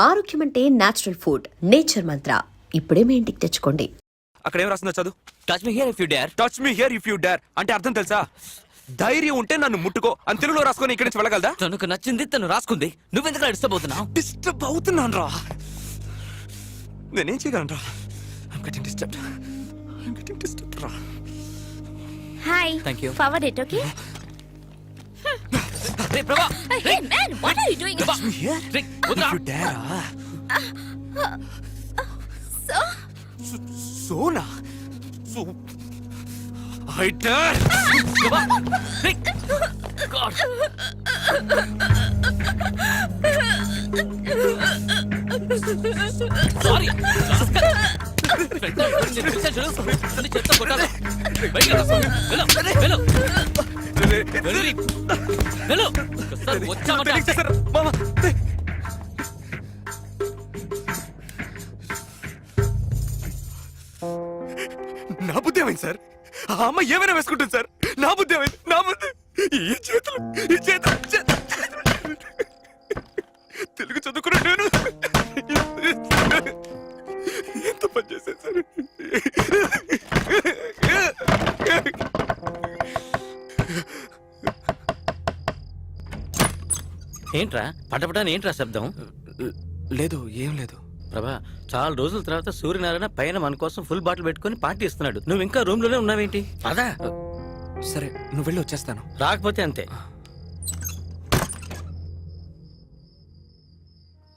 ఆరోగ్యం అంటే natural food. Nature మంత్ర ఇప్పుడే మీ ఇంటికి తెచ్చుకోండి. అక్కడ ఏం రాస్తుందో చదువు. Touch me here if you dare. Touch me here if you dare అంటే అర్థం తెలుసా? ధైర్యం ఉంటే నన్ను ముట్టుకో అని తెలుగులో రాసుకొని ఇక్కడి నుంచి వెళ్ళగలదా? తనకు నచ్చింది తను రాసుకుంది, నువ్వెందుకు డిస్టర్బ్ అవుతున్నావు? డిస్టర్బ్ అవుతున్నాను రా. నేనేం చేయగలను రా? I'm getting disturbed రా. Hi. Thank you. Forward it, okay? రే ప్రభా, Hey man, what are you doing? Touch me here రే వదరా. if you dare. So? సోనా సో I dare. ప్రభా, రే గాడ్. సారీ. చెత్త కొట్టాలి. బయటికి రా. వెళ్ళు, వెళ్ళు. వెళ్ళు. వెళ్ళు. ఒకసారి వచ్చామంటే తెలియక చేశారు. మామ, రే. నా బుద్ధి ఏమైంది సార్? ఆ అమ్మ ఏమైనా వేసుకుంటుంది సార్. నా బుద్ధి ఏమైంది? నా బుద్ధి ఈ చేతులు తెలుగు చదువుకున్న నేను ఎంత పని చేశాను సార్. ఏంట్రా పటపటాని ఏంట్రా శబ్దం? లేదు, ఏం లేదు ప్రభా. చాలా రోజుల తర్వాత సూర్యనారాయణ పైన మన కోసం ఫుల్ బాటిల్ పెట్టుకుని పార్టీ ఇస్తున్నాడు. నువ్వు ఇంకా రూమ్ లోనే ఉన్నావేంటి? అదా సరే, నువ్వు వెళ్ళి వచ్చేస్తాను. రాకపోతే అంతే.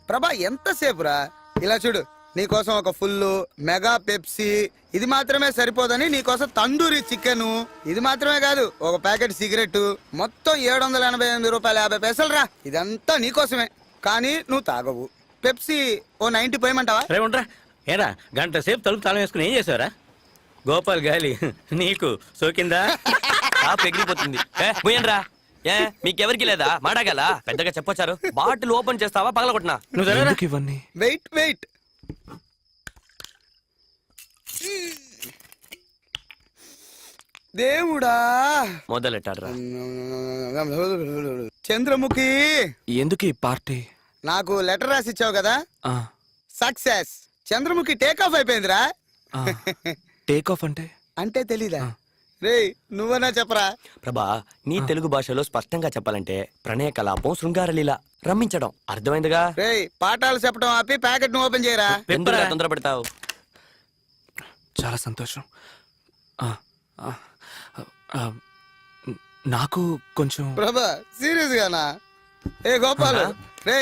ప్రభా ఎంతసేపు రా? ఇలా చూడు, నీకోసం ఒక ఫుల్ మెగా పెప్సీ, ఇది మాత్రమే సరిపోదని నీకోసం తందూరి చికెన్, ఇది మాత్రమే కాదు ఒక ప్యాకెట్ సిగరెట్, మొత్తం 788 రూపాయల 50 పైసలు రా. ఇదంతా నీకోసమే, కానీ నువ్వు తాగవు. పెప్సీ ఓ 90 పోయమంటావా? రే ఉండరా. ఏరా గంట సేపు తలుపు తాళం వేసుకుని ఏం చేసావరా? గోపాల్ గాలి నీకు సోకిందా? ఎగిరిపోతుంది. పోయండ్రా. ఏ మీకెవరికి లేదా మాడగల? పెద్దగా చెప్పొచ్చారు. బాటిల్ ఓపెన్ చేస్తావా పగలగొట్టినా? నువ్వు జరగరా. ఎందుకు ఇవన్నీ? వెయిట్ దేవుడా, మొదలెట్టాడ్రా. చంద్రముఖి, ఎందుకు ఈ పార్టీ? నాకు లెటర్ రాసి ఇచ్చావు కదా, ఆ, సక్సెస్. చంద్రముఖి టేక్ ఆఫ్ అయిపోయిందిరా. ఆ. టేక్ ఆఫ్ అంటే? అంటే తెలీదా? రే నువ్వన్నా చెప్పరా. ప్రభా, నీ తెలుగు భాషలో స్పష్టంగా చెప్పాలంటే ప్రణయ కలాపం, శృంగారలీల, రమ్మించడం. అర్థమైందిగా? రే పాఠాలు చెప్పడం ఆపి ప్యాకెట్ ను ఓపెన్ చేయరా. ఎందుకు తొందర పెడతావు? చాలా సంతోషం. ఆ, ఆ, ఆ, నాకు కొంచెం ప్రభా సీరియస్ గానా? ఏ గోపాల్, రే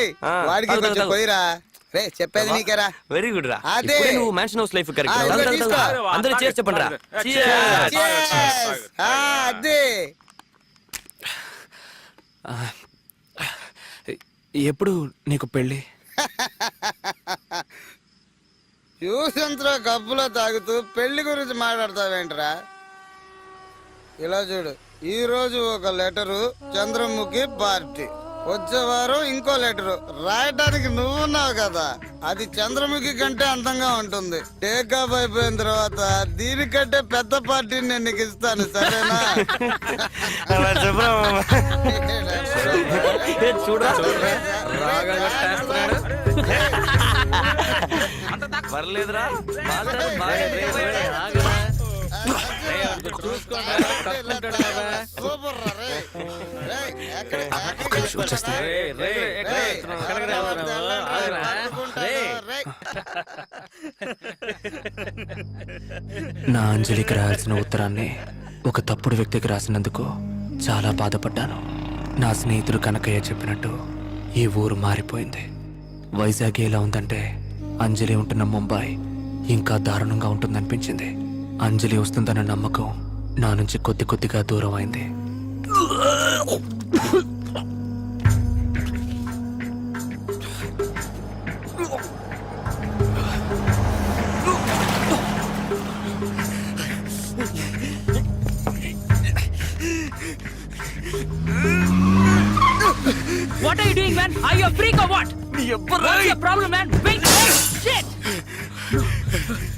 వాడికి తాగు, కొంచెం తాగు. పోయిరా. రే చెప్పేది నీకేరా. వెరీ గుడ్ రా. అదే. ఇప్పుడే నువ్వు మ్యాన్షన్ హౌస్ లైఫ్ ఆ, ఇదిగో తీసుకో. అందరూ చేసి చెప్పండి రా. Cheers. ఆ, అదే. ఎప్పుడు నీకు పెళ్ళి? యూసంత్రా కప్పులో తాగుతూ పెళ్లి గురించి మాట్లాడతావేంట్రా? ఇలా చూడు, ఈ రోజు ఒక లెటరు, చంద్రముఖి పార్టీ. వచ్చే వారం ఇంకో లెటరు రాయటానికి నువ్వున్నావు కదా, అది చంద్రముఖి కంటే అందంగా ఉంటుంది. టేక్ ఆఫ్ అయిపోయిన తర్వాత దీనికంటే పెద్ద పార్టీని నేను నీకు ఇస్తాను, సరేనా? చూడరా పర్లేదురా. సూపర్ రా, రే. రేయ్, ఒక్క నిమిషం వచ్చేస్తా. నా అంజలికి రాయాల్సిన ఉత్తరాన్ని ఒక తప్పుడు వ్యక్తికి రాసినందుకు చాలా బాధపడ్డాను. నా స్నేహితుడు కనకయ్య చెప్పినట్టు ఈ ఊరు మారిపోయింది. వైజాగ్ ఎలా ఉందంటే అంజలి ఉంటున్న ముంబై ఇంకా దారుణంగా ఉంటుందనిపించింది. అంజలి వస్తుందన్న నమ్మకం నా నుంచి కొద్ది కొద్దిగా దూరం అయింది. What are you doing, man? Are you a freak or what? What's your problem, man? Wait! Shit!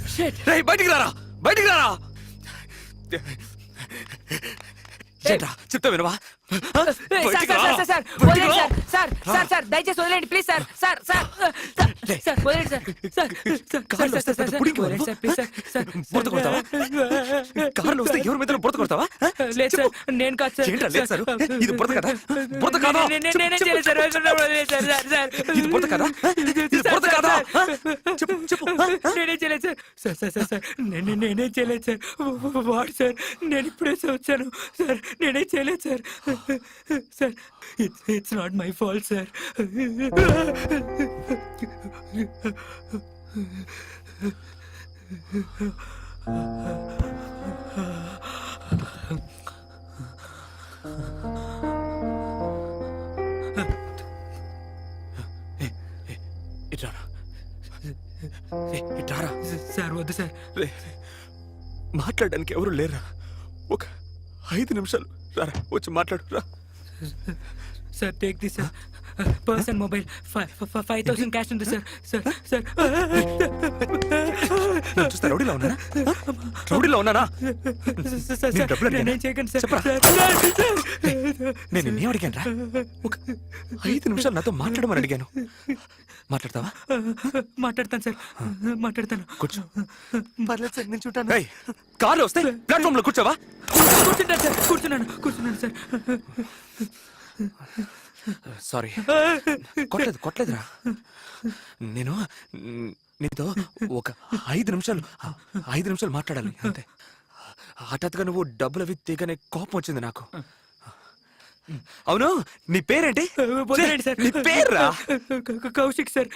Shit! రేయ్, బయటికి రారా, బయటికి రారా. చెప్తా వినవా? సార్ దయచేసి వదిలేండి ప్లీజ్ సార్. సార్ సార్ వదిలేండి సార్ సార్ సార్ కార్లో వస్తే సార్ పుడికి వదిలేండి సార్ ప్లీజ్ సార్ సార్ బురద కొడతావా? కార్లో వస్తే ఎవరి మీద బురద కొడతావా? లేదు సార్ నేను కాదు సార్ ఏంట్రా లేదు సార్? ఇది బురద కదా? బురద కాదా? నేనే చేయలేదు సార్ వదిలేండి సార్ సార్ సార్ ఇది బురద కదా? ఇది బురద కాదా? చెప్పు చెప్పు. నేనే చేయలేదు సార్ సార్ సార్ సార్ నేనే చేయలేదు సార్ వాడు సార్ నేను ఇప్పుడే వచ్చాను సార్ నేనే చేయలేదు sir sir it's not my fault sir ఇట్రారా ఇట్రారా. సార్ వద్దు సార్ రే, మాట్లాడడానికి ఎవరు లేరా? ఒక 5 నిమిషాలు రారా, వచ్చి మాట్లాడు రా. Sir take this sir person mobile 5,000 cash ఉంది సార్ సార్ సార్ చూస్తా రౌడీలో ఉన్నానా? రౌడీలో ఉన్నానా? నేను డబ్బులు అడిగానా? నేనేం చేయకండి సార్ చెప్పరా? సార్ నేను నిన్నేం అడిగాను రా? ఒక 5 నిమిషాలు నాతో మాట్లాడమని అడిగాను. మాట్లాడతావా? మాట్లాడతాను సార్ మాట్లాడతాను కూర్చో. పర్లేదు సార్, నేను చూడాను. కార్లో వస్తే ప్లాట్ఫామ్ లో కూర్చోవా? కూర్చుంటాను సార్ కూర్చున్నాను సార్ సారీ, కొట్టలేదురా. నేను నీతో ఒక 5 నిమిషాలు మాట్లాడాలి అంతే. హఠాత్తుగా నువ్వు డబ్బులు అవి తీగనే కోపం వచ్చింది నాకు. అవును, నీ పేరేంటి? వదిలేండి సార్ నీ పేర్రా? కౌశిక్ సార్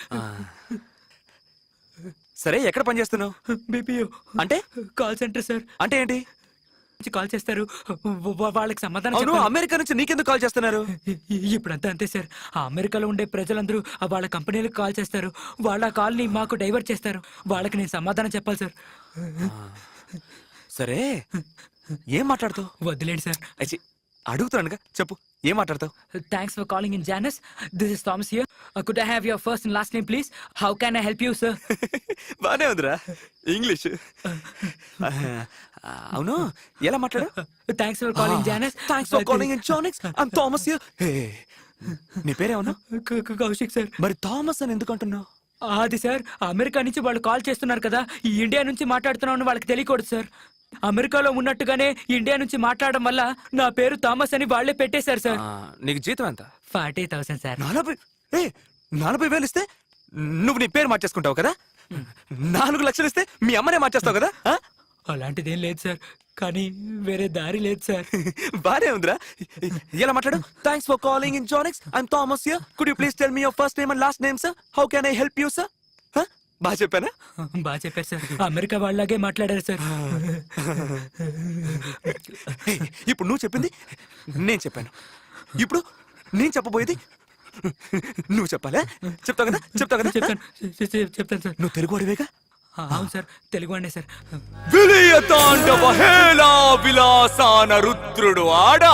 సరే, ఎక్కడ పని చేస్తున్నావు? బీపీఓ అంటే కాల్ సెంటర్ సార్ అంటే ఏంటి? కాల్ చేస్తారు వాళ్ళకి సమాధానం అవును, చెప్పాలి. అమెరికా నుంచి నీకెందుకు కాల్ చేస్తున్నారు? ఇప్పుడంతా అంతే సార్. ఆ అమెరికాలో ఉండే ప్రజలందరూ వాళ్ళ కంపెనీలకు కాల్ చేస్తారు. వాళ్ళ కాల్ ని మాకు డైవర్ట్ చేస్తారు. వాళ్ళకి నేను సమాధానం చెప్పాలి సార్. సరే, ఏం మాట్లాడుతావు? వదిలేండి సార్. అడుగుతున్నానుగా, చెప్పు, ఏం మాట్లాడతావు? Thanks for calling in Janus. This is Thomas here. Could I have your first and last name please? How can I help you sir? బానే ఉందిరా ఇంగ్లీష్. అవును, ఎలా మాట్లాడు? Thanks for calling Janus. Thanks for calling in Janus. I'm Thomas here. నీ పేరేమన్నా? Kaushik sir. మరి Thomas అని ఎందుకు అంటున్నావు? అది సార్, అమెరికా నుంచి వాళ్ళు కాల్ చేస్తున్నారు కదా, ఈ ఇండియా నుంచి మాట్లాడుతున్నామని వాళ్ళకి తెలియకూడదు సార్. అమెరికాలో ఉన్నట్టుగానే ఇండియా నుంచి మాట్లాడడం వల్ల నా పేరు థామస్ అని వాళ్లే పెట్టేశారు సార్. నీకు జీతం ఎంత? 40,000 సార్. 40,000 ఇస్తే నువ్వు నీ పేరు మార్చేసుకుంటావు కదా? 4 లక్షలు ఇస్తే మీ అమ్మనే మార్చేస్తావు కదా? అలాంటిదేం లేదు సార్, కానీ వేరే దారి లేదు సార్. బానే ఉందిరా. ఎలా మాట్లాడు? Thanks for calling in Janex. I'm Thomas here. Could you please tell me your first name and last name sir? How can I help you sir? బాగా చెప్పానా? బాగా చెప్పారు సార్. అమెరికా వాళ్ళలాగే మాట్లాడారు సార్. ఇప్పుడు నువ్వు చెప్పింది నేను చెప్పాను. ఇప్పుడు నేను చెప్పబోయేది నువ్వు చెప్పాలా? చెప్తావు కదా? చెప్తాను సార్. నువ్వు తెలుగు వాడివేగా? అవును సార్, తెలుగు అండి సార్. విలయ తాండవ హేళా విలాసాన రుద్రుడు ఆడ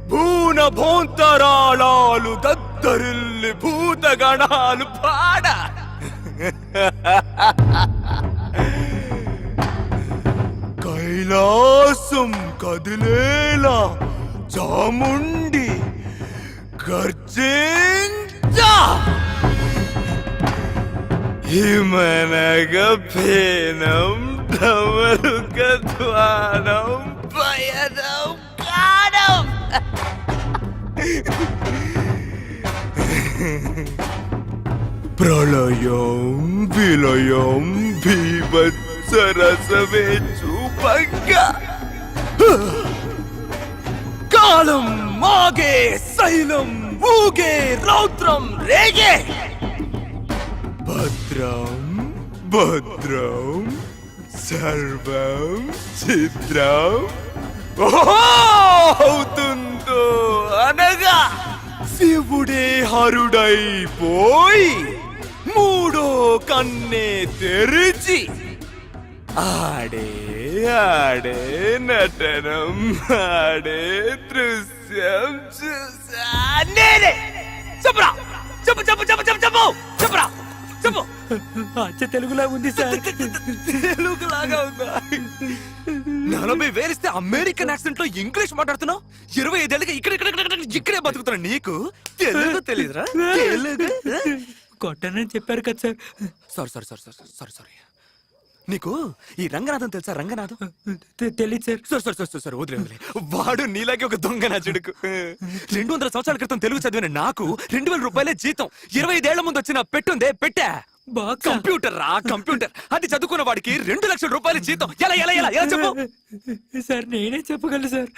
భూన భోంతరాళాలు దద్దరిల్లి భూతగణాలు పాడ కైలాసం కదిలేలా చాముండి గర్జించా హిమనగ ఫేనం ధమరుక ధ్వానం పయనం కాడం ప్రళయం విలయం భీభత్సరసమే చూపంగా కాలం మాగే శైలం ఊగే రౌద్రం రేగే భద్రం భద్రం సర్వం చిత్రం అవుతుందో అనగా శివుడే హరుడైపోయి మూడో కన్నే తెరిచి ఆడే ఆడే నటనం ఆడే దృశ్యం చూసా నేనే. చెప్పరా, చెప్పు చెప్పు చెప్పు చెప్పు చెప్పు చెప్పరా, చెప్పు. అచ్చ తెలుగులా ఉంది సార్. తెలుగులాగా ఉందా? 40,000 ఇస్తే అమెరికన్ యాక్సెంట్ లో ఇంగ్లీష్ మాట్లాడుతున్నావు. 25 ఏళ్ళకి ఇక్కడే బతుకుతున్నా. నీకు తెలుగు తెలీదురా? తెలుగు కొట్టానని చెప్పారు కదా సార్. సారీ నీకు ఈ రంగనాథం తెలుసా? రంగనాథం తెలీదు సార్. సరే వదిలే. వాడు నీలాగే ఒక దొంగ నా చెడుకు. 200 సంవత్సరాల క్రితం తెలుగు చదివిన నాకు 2000 రూపాయలే జీతం. 25 ఏళ్ల ముందు వచ్చిన పెట్టుందే పెట్టా. బాక్స్ కంప్యూటర్ అది చదువుకున్న వాడికి 2 లక్షల రూపాయల జీతం. ఎలా చెప్పు సార్, నేనే చెప్పగలను సార్.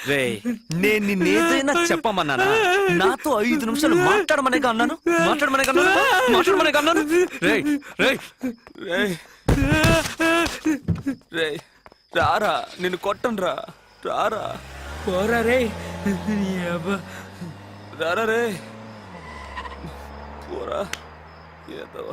నేను నిన్నేదైనా చెప్పమన్నానా? నాతో 5 నిమిషాలు మాట్లాడమనేగా అన్నాను. రేయ్ రారా, నిన్ను కొట్టను రారా. పోరా రే. నీ అబ్బా. రారా రే పోరా ఏదో.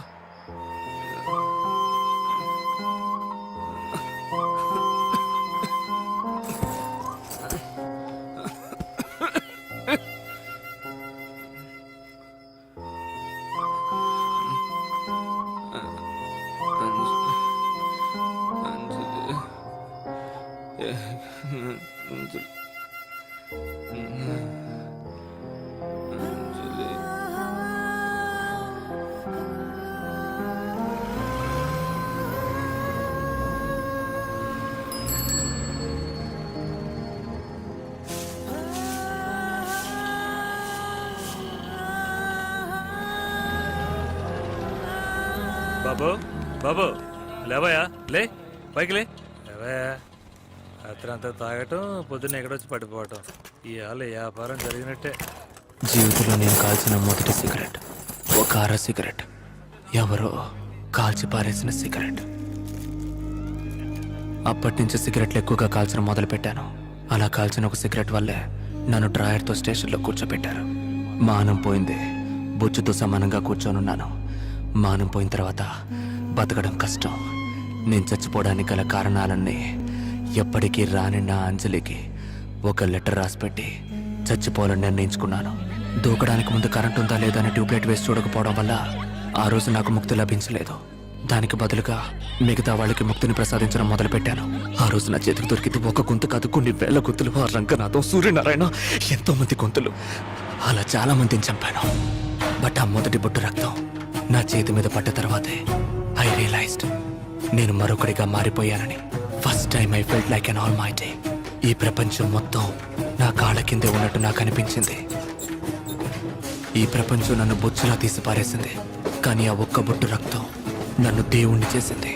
బాబు లేవయా, లే పైకి లేవయా. రాత్రంతా తాగటం, పొద్దున్న ఎక్కడొచ్చి పడిపోవటం. ఈ హాలు వ్యాపారం జరిగినట్టే. జీవితంలో నేను కాల్చిన మొదటి సిగరెట్ ఒక అర సిగరెట్. ఎవరో కాల్చి పారేసిన సిగరెట్. అప్పటి నుంచి సిగరెట్లు ఎక్కువగా కాల్చడం మొదలు పెట్టాను. అలా కాల్చిన ఒక సిగరెట్ వల్లే నన్ను డ్రాయర్తో స్టేషన్లో కూర్చోబెట్టారు. మానం పోయింది. బొచ్చుతో సమానంగా కూర్చొనున్నాను. మానం పోయిన తర్వాత బతకడం కష్టం. నేను చచ్చిపోవడానికి గల కారణాలన్నీ ఎప్పటికీ రాని నా అంజలికి ఒక లెటర్ రాసిపెట్టి చచ్చిపోవాలని నిర్ణయించుకున్నాను. దూకడానికి ముందు కరెంట్ ఉందా లేదా అని ట్యూబ్లైట్ వేసి చూడకపోవడం వల్ల ఆ రోజు నాకు ముక్తి లభించలేదు. దానికి బదులుగా మిగతా వాళ్ళకి ముక్తిని ప్రసాదించడం మొదలుపెట్టాను. ఆ రోజు నా చేతికి దొరికింది ఒక గొంతు కాదు, కొన్ని వేల గొంతులు. ఆ రంగనాథం, సూర్యనారాయణ, ఎంతో మంది గొంతులు. అలా చాలా మందిని చంపాను. బట్ ఆ మొదటి బొట్టు రక్తం నా చేతి మీద పడ్డ తర్వాతే ఐ రియలైజ్డ్ నేను మరొకడిగా మారిపోయానని. First time I felt like an almighty. ఈ ప్రపంచం మొత్తం నా కాళ్ళ కిందే ఉన్నట్టు నాకు అనిపించింది. ఈ ప్రపంచం నన్ను బొచ్చులా తీసి పారేసింది. కానీ ఆ ఒక్క బొట్టు రక్తం నన్ను దేవుణ్ణి చేసింది.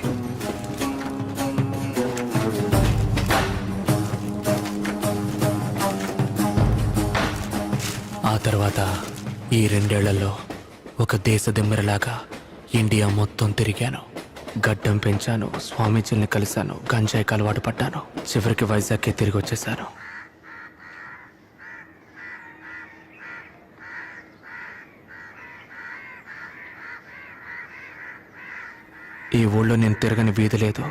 ఆ తర్వాత ఈ 2 ఏళ్లలో ఒక దేశదిమ్మరిలాగా ఇండియా మొత్తం తిరిగాను. గడ్డం పెంచాను, స్వామీజీల్ని కలిశాను, గంజాయికి అలవాటు పడ్డాను. చివరికి వైజాగ్కే తిరిగి వచ్చేసాను. ఈ ఊళ్ళో నేను తిరగని వీధి లేదు,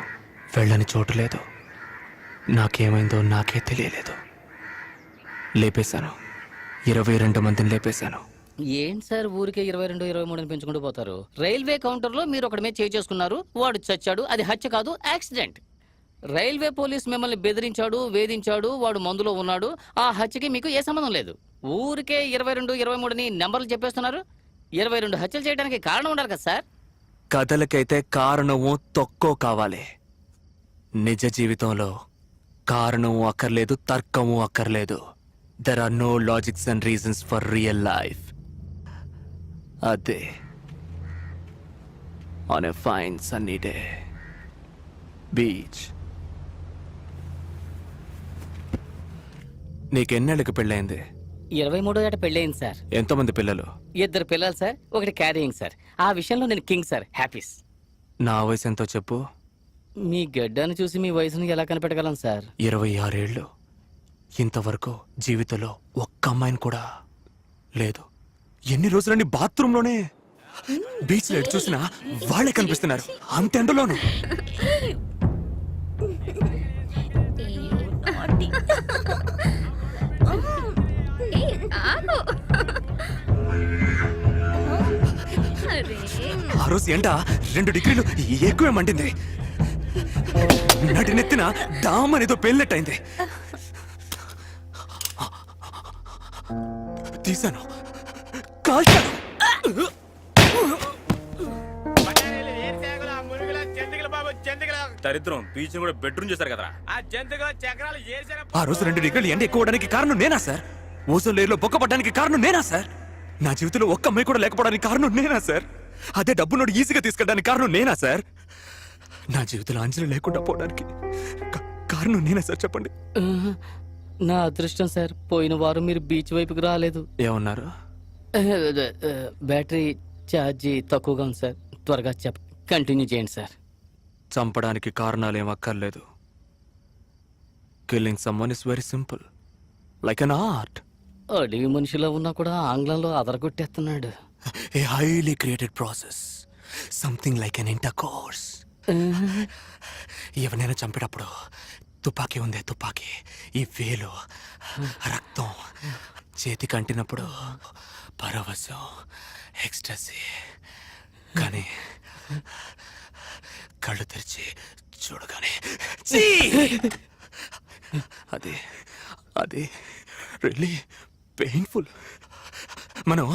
వెళ్ళని చోటు లేదు. నాకేమైందో నాకే తెలియలేదు. లేపేశాను. 22 మందిని లేపేశాను. ఏంటి సార్ ఊరికే 22, 23 పెంచుకుంటూ పోతారు? రైల్వే కౌంటర్ లో మీరు ఒకటి మీద చేసుకున్నారు, వాడు చచ్చాడు. అది హత్య కాదు, యాక్సిడెంట్. రైల్వే పోలీస్ మిమ్మల్ని బెదిరించాడు, వేధించాడు, వాడు మందులో ఉన్నాడు. ఆ హత్యకి మీకు ఏ సంబంధం లేదు. ఊరికే 22, 23ని నెంబర్లు చెప్పేస్తున్నారు. 22 హత్యలు చేయడానికి కారణం ఉండాలి కదా సార్. కథలకైతే కారణము తొక్కో కావాలి. నిజ జీవితంలో కారణము అక్కర్లేదు, తర్కము అక్కర్లేదు. There are no logics and reasons for real life. అదే on a fine sunny day, beach. నీకెన్నేళ్ళకి పెళ్ళైంది? 23 ఏట పెళ్ళయింది సార్. ఎంతమంది పిల్లలు? 2 పిల్లలు సార్, ఒకటి క్యారియింగ్ సార్. ఆ విషయంలో నేను కింగ్ సార్, హ్యాపీస్. నా వయసు ఎంతో చెప్పు. మీ గడ్డాన్ని చూసి మీ వయసుని ఎలా కనిపెట్టగలను సార్? 26 ఏళ్ళు. ఇంతవరకు జీవితంలో ఒక్క అమ్మాయిని కూడా లేదు. ఎన్ని రోజులని బాత్రూంలోనే. బీచ్ లైట్ చూసినా వాళ్ళే కనిపిస్తున్నారు, అంత ఎండలోను. ఆ రోజు ఎండ 2 డిగ్రీలు ఎక్కువే మండింది. నటినెత్తిన డామ్ అనేదో పెళ్ళినట్టయింది. తీశాను, కాల్చాను. దరిద్రం బీచ్ కూడా బెడ్రూమ్ చేశారు కదరా. ఆ రోజు 2 డిగ్రీలు ఎండ ఎక్కువ అవడానికి కారణం నేనా సార్? ఓజోన్ లేయర్లో బొక్కపడడానికి కారణం నేనా సార్? నా జీవితంలో ఒక్క అమ్మాయి కూడా లేకపోవడానికి కారణం నేనా సార్? అదే డబ్బునోడు ఈజీగా తీసుకెళ్ళడానికి కారణం నేనా సార్? నా జీవితంలో అంజలి లేకుండా పోవడానికి కారణం నేనా సార్? చెప్పండి. నా అదృష్టం సార్, పోయిన వారం మీరు బీచ్ వైపుకి రాలేదు. ఏమన్నారు? బ్యాటరీ ఛార్జీ తక్కువగా ఉంది సార్. త్వరగా కంటిన్యూ చేయండి సార్. చంపడానికి కారణాలు ఏం అక్కర్లేదు. Killing someone is very simple, like an art. అడవి మనిషిలో ఉన్నా కూడా ఆంగ్లంలో అదరగొట్టేస్తున్నాడు. A highly created process, something like an intercourse. ఎవరినైనా చంపేటప్పుడు తుపాకీ ఉందే తుపాకీ, ఈ వేలు రక్తం చేతికి అంటినప్పుడు పరవశం, ఎక్స్టసీ. కానీ కళ్ళు తెరిచి చూడగానే ఛీ! అది అది రియల్లీ పెయిన్ఫుల్. మనం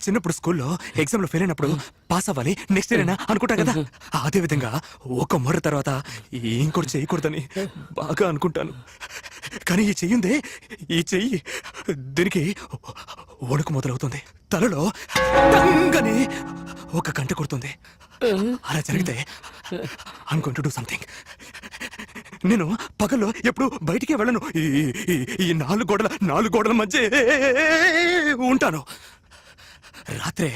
చిన్నప్పుడు స్కూల్లో ఎగ్జామ్లో ఫెయిల్ అయినప్పుడు పాస్ అవ్వాలి, నెక్స్ట్ ఇయర్ అయినా అనుకుంటాం కదా. అదే విధంగా ఒక మర్ర తర్వాత ఇంకోటి చేయకూడదని బాగా అనుకుంటాను. కానీ ఈ చెయ్యిందే, ఈ చెయ్యి దీనికి వణుకు మొదలవుతుంది. తలలో టంగని ఒక గంట కొడుతుంది. అలా జరిగితే I'm going to do something. నేను పగల్లో ఎప్పుడు బయటికే వెళ్ళను. ఈ నాలుగు గోడల మధ్య ఉంటాను. రాత్రే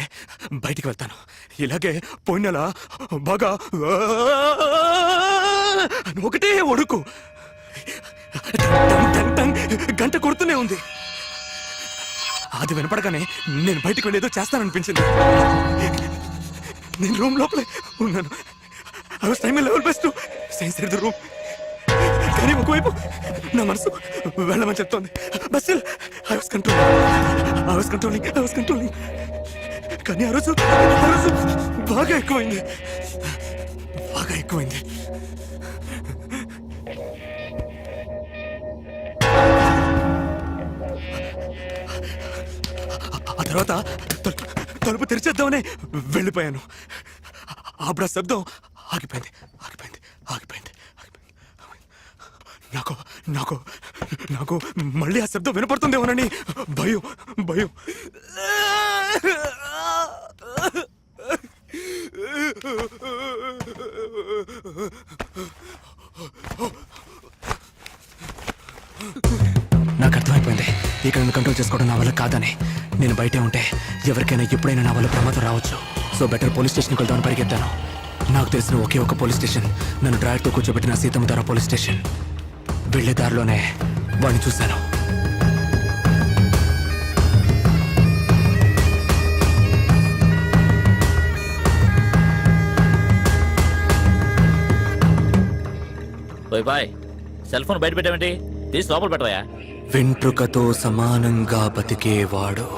బయటికి వెళ్తాను. ఇలాగే పోయిన నెల బాగా ఒకటే ఒడుకు గంట కొడుతూనే ఉంది. అది వినపడగానే నేను బయటికి వెళ్ళేదో చేస్తాననిపించింది. నేను రూమ్ లోపలే ఉన్నాను. I was trying my level best to stay inside the room. కానీ ఒకవైపు నా మనసు వెళ్ళమని చెప్తోంది. But still, I was controlling. కానీ ఆ రోజు బాగా ఎక్కువైంది. ఆ తర్వాత తలుపు తెరిచేద్దామని వెళ్ళిపోయాను. అప్పుడు ఆ శబ్దం ఆగిపోయింది. నాకు మళ్ళీ ఆ శబ్దం వినపడుతుందేమోనని భయం. నాకు అర్థమైపోయింది, ఇక్కడ నన్ను కంట్రోల్ చేసుకోవడం నా వల్ల కాదని. నేను బయటే ఉంటే ఎవరికైనా ఎప్పుడైనా నా వల్ల ప్రమాదం రావచ్చు. సో బెటర్ పోలీస్ స్టేషన్కి వెళ్దామని పరిగెత్తాను. నాకు తెలిసిన ఒకే ఒక పోలీస్ స్టేషన్, నన్ను డ్రైవర్తో కూర్చోబెట్టిన సీతమ్మధార పోలీస్ స్టేషన్. వెళ్లే దారిలోనే వాడిని చూశాను. బాయ్ సెల్ ఫోన్ బయట పెట్టావేంటి? తీసి లోపల పెట్టవా? వెంట్రుకతో సమానంగా బతికేవాడు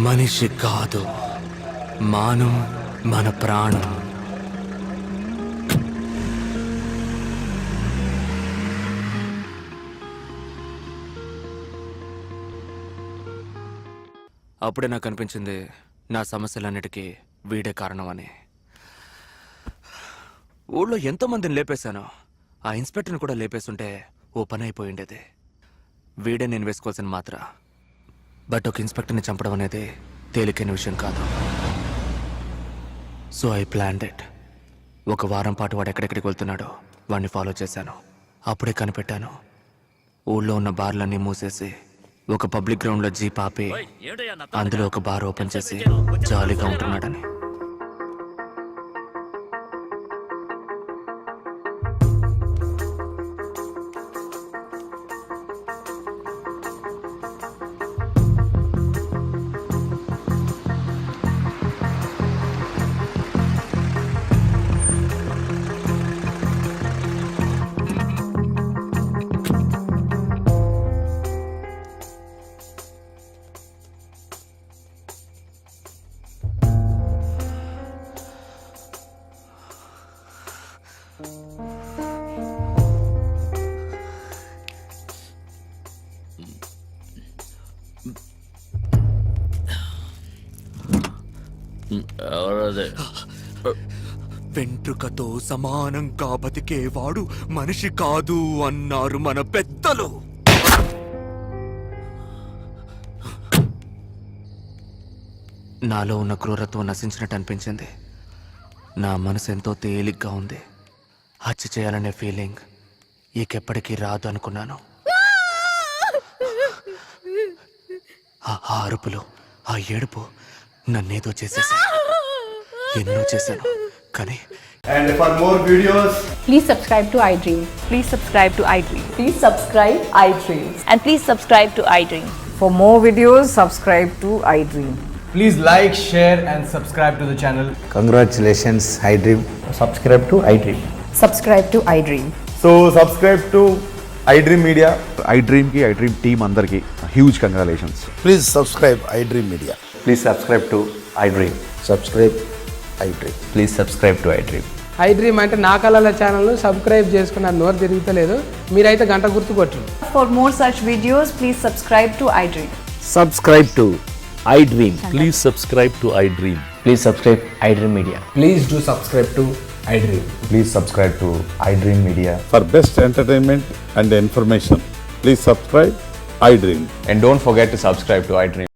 మనిషి కాదు, మానం మన ప్రాణం. అప్పుడే నాకు అనిపించింది నా సమస్యలన్నిటికీ వీడే కారణమని. ఊళ్ళో ఎంతో మందిని లేపేశాను. ఆ ఇన్స్పెక్టర్ని కూడా లేపేస్తుంటే ఓ పని అయిపోయి ఉండేది. వీడే నేను వేసుకోవాల్సిన మాత్ర. బట్ ఒక ఇన్స్పెక్టర్ని చంపడం అనేది తేలికైన విషయం కాదు. So I planned it. ఒక వారం పాటు వాడు ఎక్కడెక్కడికి వెళ్తున్నాడో వాడిని ఫాలో చేశాను. అప్పుడే కనిపెట్టాను, ఊళ్ళో ఉన్న బార్లన్నీ మూసేసి ఒక పబ్లిక్ గ్రౌండ్లో జీప్ ఆపి అందులో ఒక బార్ ఓపెన్ చేసి జాలీగా ఉంటున్నాడని. ఎవరది? వెంట్రుకతో సమానంగా బతికేవాడు మనిషి కాదు అన్నారు మన పెద్దలు. నాలో ఉన్న క్రూరత్వం నశించినట్టు అనిపించింది. నా మనసు ఎంతో తేలిగ్గా ఉంది. హత్య చేయాలనే ఫీలింగ్ ఇకెప్పటికీ రాదు అనుకున్నాను. ఆ అరుపులు, ఆ ఏడుపు నన్నేదో చేసేసాను. ఎన్నో చేశాను కానీ And for more videos, Please subscribe to iDream. Please subscribe to iDream. Please subscribe iDream. And please subscribe to iDream. For more videos, subscribe to iDream. please like, share, and subscribe to the channel. Congratulations I dream. Subscribe to iDream. Subscribe to iDream. So, subscribe to iDream Media. iDream ki iDream team andarki huge congratulations. Please subscribe I dream media. Please subscribe to iDream. Subscribe I dream. Please subscribe to iDream. iDream అంటే నా కళల ఛానల్ను subscribe చేసుకున్న నోరు తిరుగుతలేదు. మీరైతే గంట గుర్తు కొట్టండి. For more such videos, please subscribe to iDream. Subscribe to iDream. Please subscribe to iDream. Please subscribe iDream media. Please do subscribe to iDream. Please subscribe to iDream Media. For best entertainment and information, please subscribe iDream. And don't forget to subscribe to iDream.